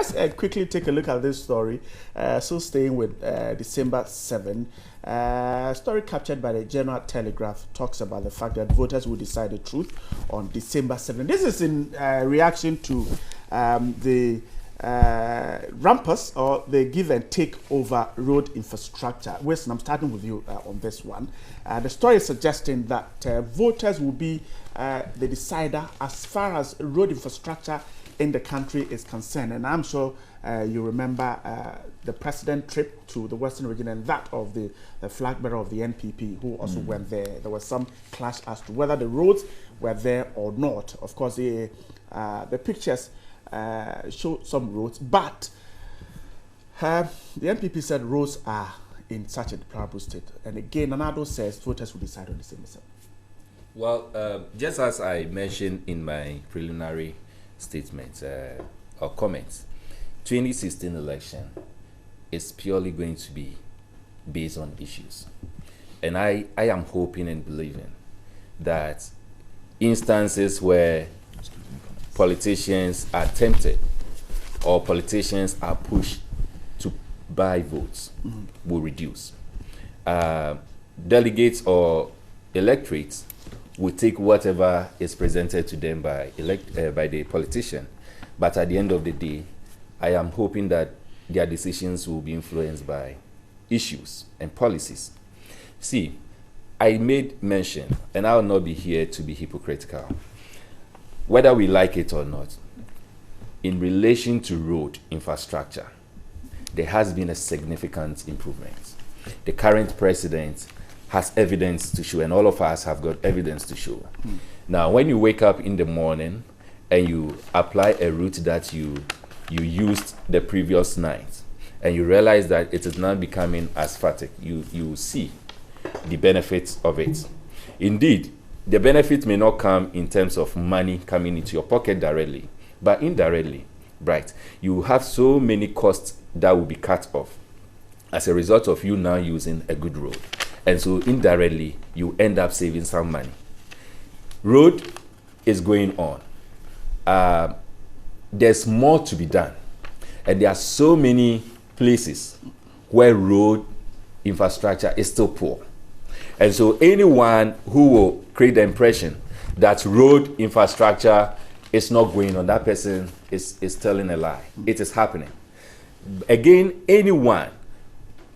let's quickly take a look at this story. So staying with December 7, story captured by the General Telegraph talks about the fact that voters will decide the truth on December 7. This is in reaction to the rumpus or the give and take over road infrastructure. Wilson, I'm starting with you on this one. The story is suggesting that voters will be the decider as far as road infrastructure in the country is concerned. And I'm sure you remember the president trip to the Western region and that of the flag bearer of the NPP who also went there. There was some clash as to whether the roads were there or not. Of course, the pictures show some roads, but the NPP said roads are in such a deplorable state. And again, Nanado says voters will decide on the same. Well, just as I mentioned in my preliminary statement or comments, 2016 election is purely going to be based on issues. And I am hoping and believing that instances where politicians are tempted or politicians are pushed to buy votes will reduce. Delegates or electorates will take whatever is presented to them by the politician. But at the end of the day, I am hoping that their decisions will be influenced by issues and policies. See, I made mention, and I will not be here to be hypocritical, whether we like it or not, in relation to road infrastructure, there has been a significant improvement. The current president has evidence to show, and all of us have got evidence to show. Now, when you wake up in the morning and you apply a route that you used the previous night, and you realize that it is now becoming asphaltic, you see the benefits of it. Indeed, the benefit may not come in terms of money coming into your pocket directly, but indirectly, right? You have so many costs that will be cut off as a result of you now using a good road. And so indirectly, you end up saving some money. Road is going on. There's more to be done. And there are so many places where road infrastructure is still poor. And so anyone who will create the impression that road infrastructure is not going on, that person is telling a lie. It is happening. Again, anyone,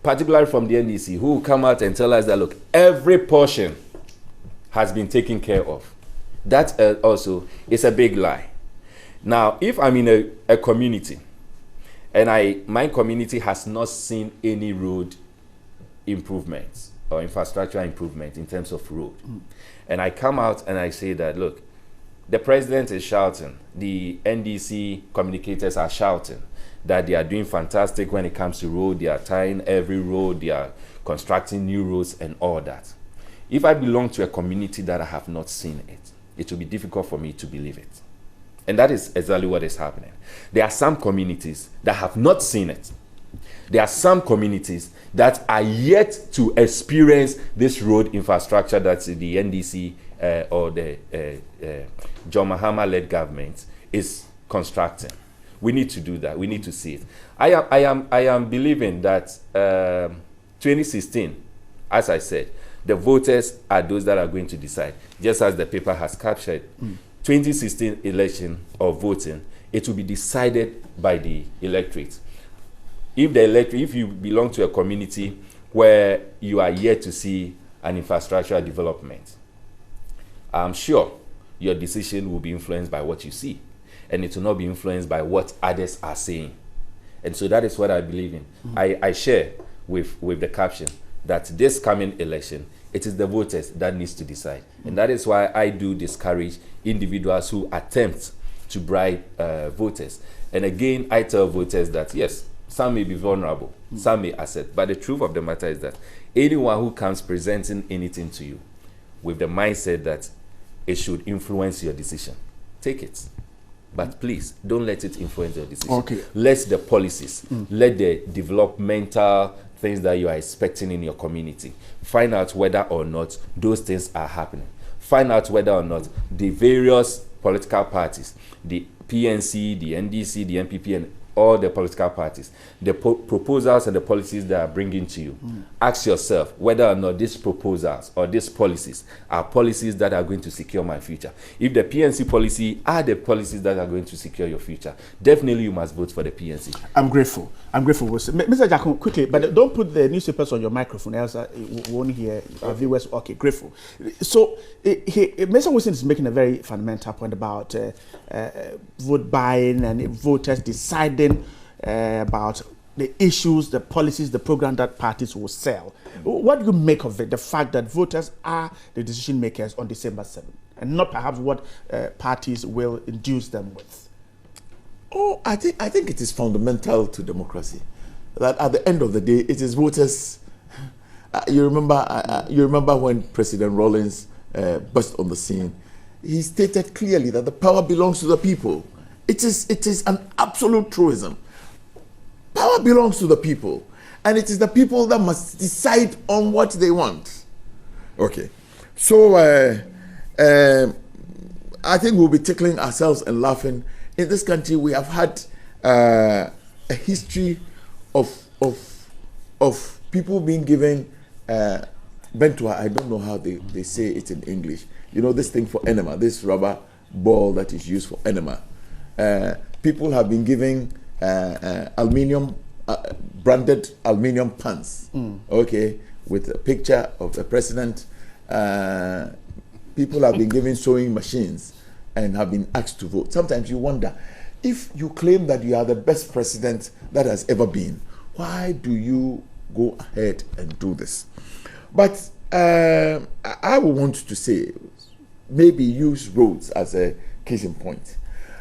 particularly from the NDC, who will come out and tell us that, look, every portion has been taken care of. That also is a big lie. Now, if I'm in a community and my community has not seen any road improvements or infrastructure improvement in terms of road, and I come out and I say that, look, the president is shouting, the NDC communicators are shouting that they are doing fantastic when it comes to road, they are tying every road, they are constructing new roads and all that. If I belong to a community that I have not seen it, it will be difficult for me to believe it. And that is exactly what is happening. There are some communities that have not seen it. There are some communities that are yet to experience this road infrastructure that the NDC or the John Mahama-led government is constructing. We need to do that. We need to see it. I am believing that 2016, as I said, the voters are those that are going to decide, just as the paper has captured. 2016 election or voting, it will be decided by the electorate. If you belong to a community where you are yet to see an infrastructure development, I'm sure your decision will be influenced by what you see, and it will not be influenced by what others are saying. And so that is what I believe in. I share with the caption that this coming election, it is the voters that needs to decide. And that is why I do discourage individuals who attempt to bribe voters. And again, I tell voters that, yes, some may be vulnerable, some may accept, but the truth of the matter is that anyone who comes presenting anything to you with the mindset that it should influence your decision, take it. But please, don't let it influence your decision. Okay. Let the policies, let the developmental things that you are expecting in your community, find out whether or not those things are happening. Find out whether or not the various political parties, the PNC, the NDC, the NPP, and all the political parties, the proposals and the policies that are bringing to you, ask yourself whether or not these proposals or these policies are policies that are going to secure my future. If the PNC policy are the policies that are going to secure your future, definitely you must vote for the PNC. I'm grateful. Mr. Jackson, quickly, but don't put the newspapers on your microphone, else we won't hear our viewers. Okay, grateful. So, Mr. Wilson is making a very fundamental point about vote buying and voters deciding about the issues, the policies, the program that parties will sell. What do you make of it? The fact that voters are the decision makers on December 7th, and not perhaps what parties will induce them with. Oh, I think it is fundamental to democracy that at the end of the day, it is voters. You remember when President Rawlings burst on the scene. He stated clearly that the power belongs to the people. It is an absolute truism. Power belongs to the people, and it is the people that must decide on what they want. Okay, so I think we'll be tickling ourselves and laughing. In this country, we have had a history of people being given bentua. I don't know how they say it in English. You know, this thing for enema, this rubber ball that is used for enema. People have been giving aluminium, branded aluminium pants, okay, with a picture of the president. People have been given sewing machines and have been asked to vote. Sometimes you wonder, if you claim that you are the best president that has ever been, why do you go ahead and do this? But I would want to say, maybe use roads as a case in point.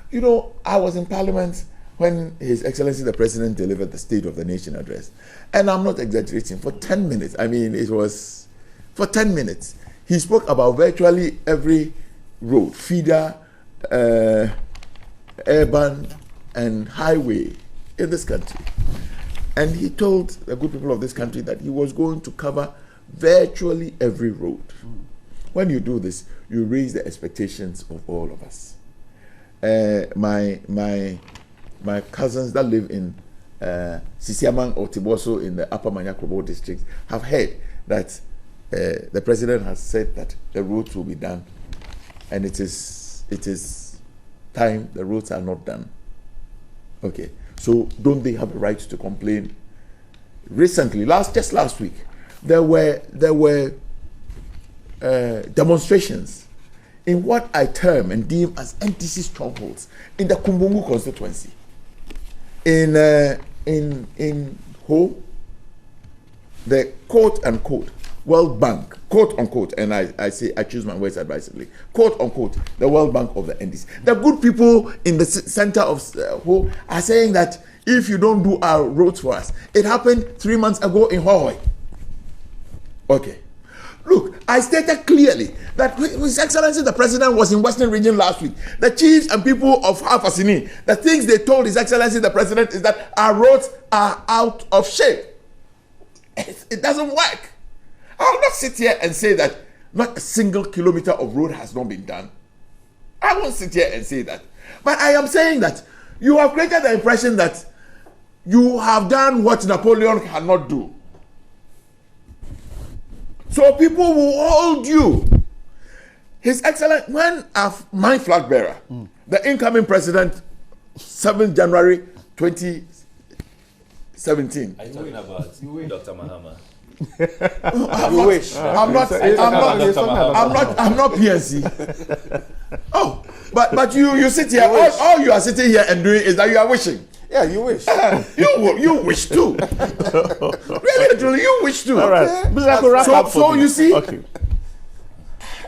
You know, I was in Parliament when His Excellency the President delivered the State of the Nation address. And I'm not exaggerating, for 10 minutes, I mean, it was for 10 minutes, he spoke about virtually every road, feeder, urban, and highway in this country. And he told the good people of this country that he was going to cover virtually every road. When you do this, you raise the expectations of all of us. My cousins that live in Sisiamang or Tiboso in the Upper Manyakrobo district have heard that the president has said that the roads will be done, and it is time the roads are not done. Okay, so don't they have a right to complain? Recently, just last week, there were demonstrations in what I term and deem as NTC strongholds in the Kumbungu constituency, in Ho, the quote unquote World Bank, quote unquote, and I say I choose my words advisedly, quote unquote, the World Bank of the NDC. The good people in the center of Ho are saying that if you don't do our roads for us, it happened 3 months ago in Hawaii. Okay. Look, I stated clearly that His Excellency the President was in Western Region last week. The chiefs and people of Hafasini, the things they told His Excellency the President is that our roads are out of shape. It doesn't work. I'll not sit here and say that not a single kilometer of road has not been done. I won't sit here and say that. But I am saying that you have created the impression that you have done what Napoleon cannot do. So people will hold you. His Excellency, when my flag bearer, the incoming president, 7th January 2017. Are you talking about Dr. Mahama? You wish. I'm not PNC. Oh, but you sit here. All you are sitting here and doing is that you are wishing. Yeah, you wish. You wish too. Really, truly, you wish too. All right. Okay. So you see, okay.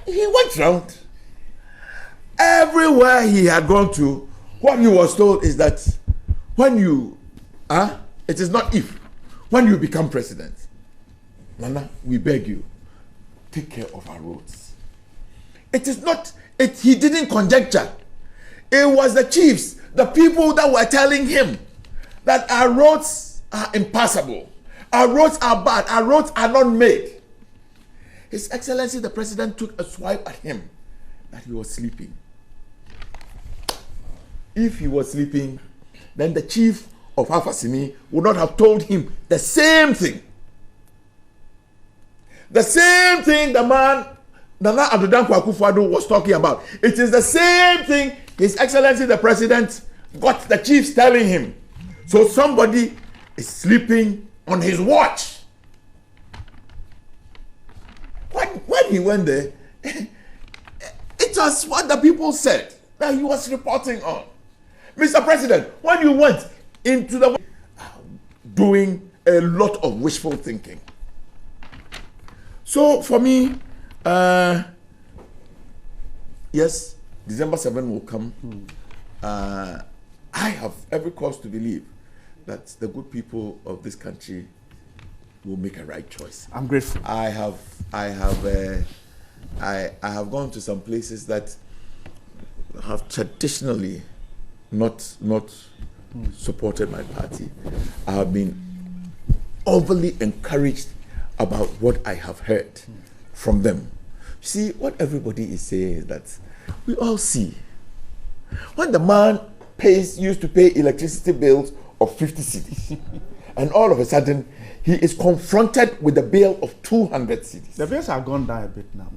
He went round. Everywhere he had gone to, what he was told is that when you, it is not if, when you become president, Nana, we beg you, take care of our roads. It is not, he didn't conjecture. It was the chiefs, the people that were telling him that our roads are impassable, our roads are bad, our roads are not made. His Excellency the President took a swipe at him that he was sleeping. If he was sleeping, then the chief of Afasimi would not have told him the same thing. The same thing the man Nana Addo Dankwa Akufo-Addo was talking about. It is the same thing His Excellency the President got the chiefs telling him. So somebody is sleeping on his watch. When he went there, it was what the people said that he was reporting on. Mr. President, when you went into the doing a lot of wishful thinking. So for me, yes, December 7 will come. I have every cause to believe that the good people of this country will make a right choice. I'm grateful. I have gone to some places that have traditionally not supported my party. I have been overly encouraged about what I have heard from them. See, what everybody is saying is that we all see when the man used to pay electricity bills of 50 cedis and all of a sudden he is confronted with a bill of 200 cedis. The bills have gone down a bit now.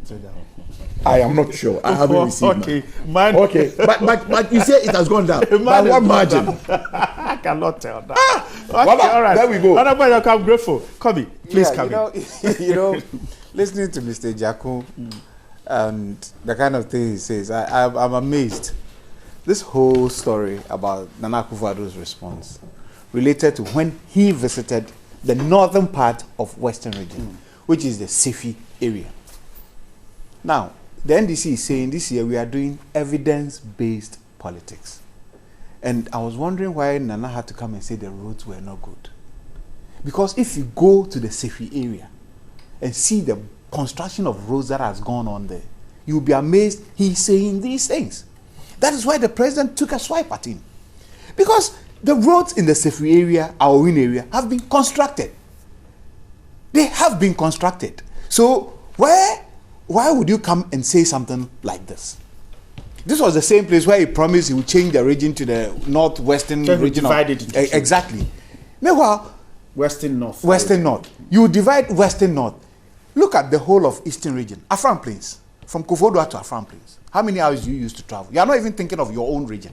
I am not sure. I haven't received okay. mine. Okay, but you say it has gone down. By what margin? I cannot tell that. Okay, Voila, all right. there we go. I'm grateful. Kobe, please come in. Listening to Mr. Jaku and the kind of thing he says, I'm amazed. This whole story about Nana Akufo-Addo's response related to when he visited the northern part of Western region, which is the Sefi area. Now, the NDC is saying this year we are doing evidence-based politics. And I was wondering why Nana had to come and say the roads were not good. Because if you go to the Sefi area and see the construction of roads that has gone on there, you'll be amazed he's saying these things. That is why the president took a swipe at him. Because the roads in the Sefi area, our Win area, have been constructed. They have been constructed. So why would you come and say something like this? This was the same place where he promised he would change the region to the northwestern region. Exactly. Meanwhile, Western North. Western North. You divide Western North. Look at the whole of Eastern region. Afram Plains. From Koforidua to Afram Plains. How many hours do you use to travel? You are not even thinking of your own region.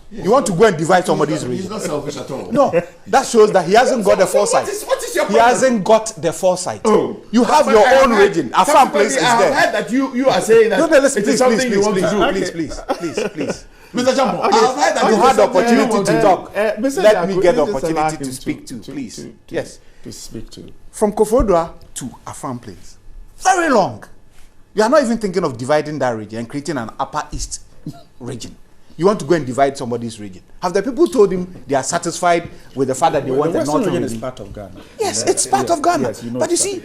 Yes, you want to go and divide somebody's region. He's not selfish at all. No, that shows that he hasn't got the foresight. What is your he hasn't got the foresight. Oh, you have your own region. Afram Place is there. I have heard that you are saying that listen, it is something you want to do. Please. Mr. Jambo, I have heard that you had the opportunity to talk. Let me get the opportunity to speak to, please. Yes. To speak to. From Koforidua to Afram Place. Very long. You are not even thinking of dividing that region and creating an Upper East region. You want to go and divide somebody's region. Have the people told him they are satisfied with the fact that they want the northern region? Is part of Ghana. Yes, it's part of Ghana. Yes, but you see,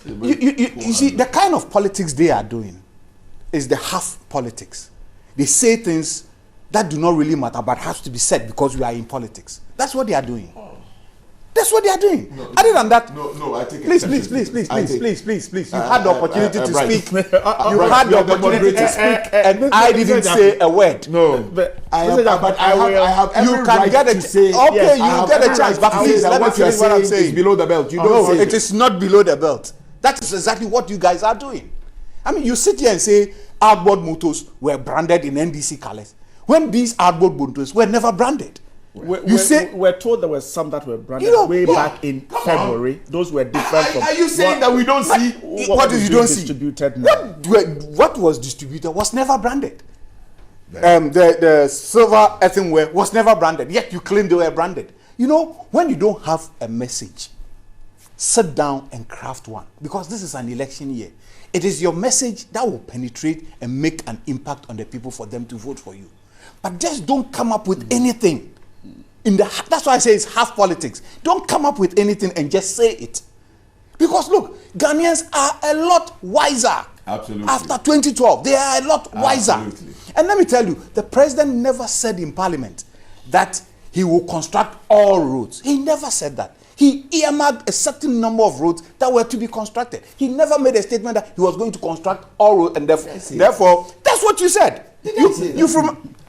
you see, the kind of politics they are doing is the half politics. They say things that do not really matter, but has to be said because we are in politics. That's what they are doing. That's what they are doing. No, Other than that, no, I take it. Please. You had the opportunity to speak. You had the opportunity to speak, and I didn't say a word. No, but I have every you can right get to say. Okay, yes, you get a chance, but please let me finish what I'm saying. Is below the belt. You don't No, say it is not below the belt. That is exactly what you guys are doing. I mean, you sit here and say outboard motors were branded in NDC colors when these outboard motors were never branded. We're told there were some that were branded back in February. Those were different from. Are you saying that we don't see? What you don't see? Distributed now? What was distributed was never branded. The silver earthenware was never branded. Yet you claim they were branded. You know, when you don't have a message, sit down and craft one. Because this is an election year. It is your message that will penetrate and make an impact on the people for them to vote for you. But just don't come up with anything. That's why I say it's half politics. Don't come up with anything and just say it. Because look, Ghanaians are a lot wiser. Absolutely. After 2012, they are a lot wiser. Absolutely. And let me tell you, the president never said in parliament that he will construct all roads. He never said that. He earmarked a certain number of roads that were to be constructed. He never made a statement that he was going to construct all roads, and therefore, that's what you said.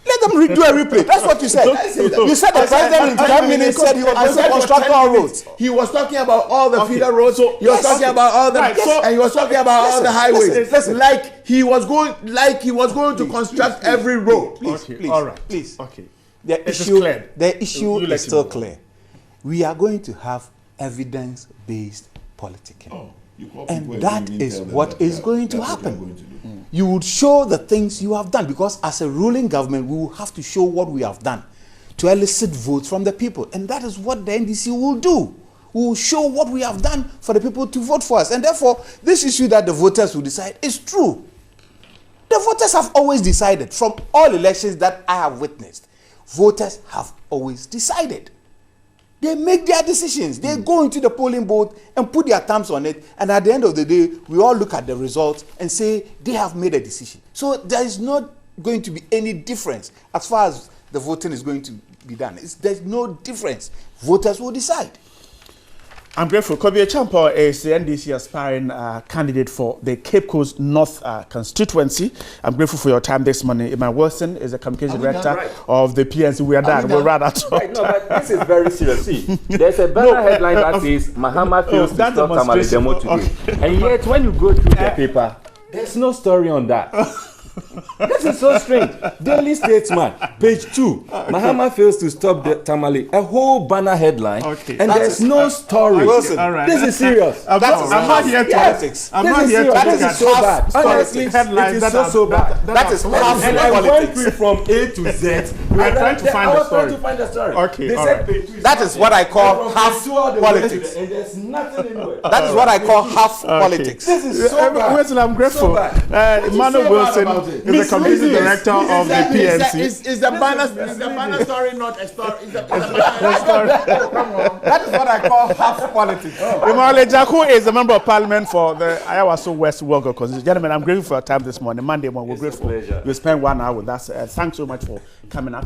Let them do a replay. That's what you said. You said the president in 10 minutes said he was going to construct all roads. He was talking about all the feeder roads. So he was talking about all the and he was talking about all the highways. Listen. Like he was going to construct every road. Please, all right. please. Okay. The It is issue, clear. the issue You let is him still go. clear. We are going to have evidence-based politicking. And that is what is going to happen. You would show the things you have done, because as a ruling government, we will have to show what we have done to elicit votes from the people. And that is what the NDC will do. We will show what we have done for the people to vote for us. And therefore, this issue that the voters will decide is true. The voters have always decided. From all elections that I have witnessed, voters have always decided. They make their decisions. They go into the polling booth and put their thumbs on it. And at the end of the day, we all look at the results and say they have made a decision. So there is not going to be any difference as far as the voting is going to be done. There's no difference. Voters will decide. I'm grateful. Kobe Champo is the NDC aspiring candidate for the Cape Coast North constituency. I'm grateful for your time this morning. Iman Wilson is the communication director of the PNC. We are done. We're rather talk. Right, no, but this is very serious. See, there's a banner headline that says Mahama fails to stop Tamale demo today. And yet, when you go through the paper, there's no story on that. This is so strange. Daily Statesman, page 2. Mahama fails to stop the Tamale. A whole banner headline, and there's no story. Wilson, all right. This is serious. I'm not here to. politics. I'm This not is here to serious. look This at is so bad. Honestly, headlines it is that so bad. That is half And I went politics. through from A to Z. We are trying to find I the was trying story. to find the story. Okay, They all said right. page 2 That is what I call half politics. And there's nothing anywhere. That is what I call half politics. This is so bad. Wilson, I'm grateful. So bad. Emmanuel Wilson is the community director of the PNC. Is the banner story not a story? That is what I call half politics. Imole Jaku is a member of parliament for the Ayawaso West World constituency. Gentlemen, I'm grateful for your time this morning. Monday morning, we're grateful. pleasure. You spent 1 hour with us. Thanks so much for coming up.